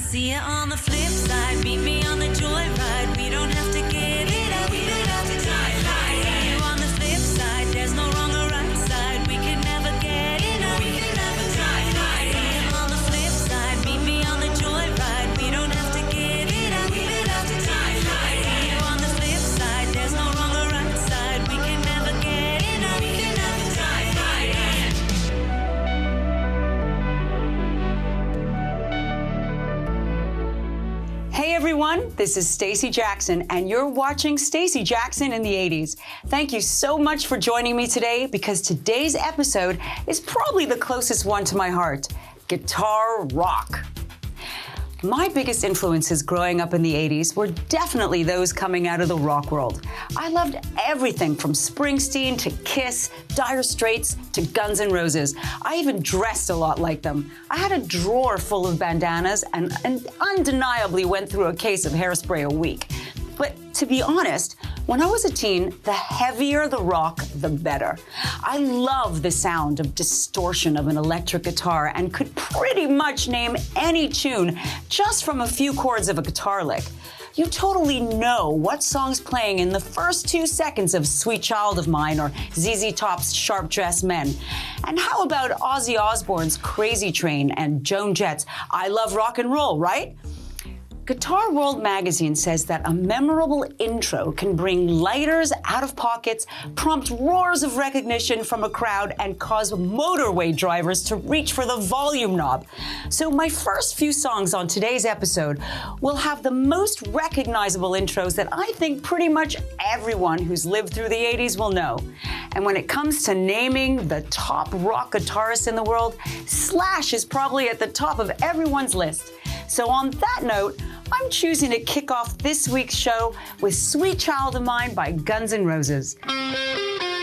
See you on the flip side, meet me on the joyride. We don't have to give it up, we don't have to die. See you on the flip side, there's no wrong or right side. We can never get enough, we can never die. See you on the flip side, meet me on the joyride. We don't have to give it up, we don't have to die. See you on the flip side, there's no wrong or right side. We can never get enough, we can never die. Hey everyone, this is Stacey Jackson, and you're watching Stacey Jackson in the 80s. Thank you so much for joining me today, because today's episode is probably the closest one to my heart: guitar rock. My biggest influences growing up in the 80s were definitely those coming out of the rock world. I loved everything from Springsteen to Kiss, Dire Straits to Guns N' Roses. I even dressed a lot like them. I had a drawer full of bandanas and undeniably went through a case of hairspray a week. But to be honest, when I was a teen, the heavier the rock, the better. I love the sound of distortion of an electric guitar and could pretty much name any tune just from a few chords of a guitar lick. You totally know what song's playing in the first 2 seconds of Sweet Child of Mine or ZZ Top's Sharp Dressed Men. And how about Ozzy Osbourne's Crazy Train and Joan Jett's I Love Rock and Roll, right? Guitar World magazine says that a memorable intro can bring lighters out of pockets, prompt roars of recognition from a crowd, and cause motorway drivers to reach for the volume knob. So my first few songs on today's episode will have the most recognizable intros that I think pretty much everyone who's lived through the 80s will know. And when it comes to naming the top rock guitarists in the world, Slash is probably at the top of everyone's list. So on that note, I'm choosing to kick off this week's show with Sweet Child of Mine by Guns N' Roses.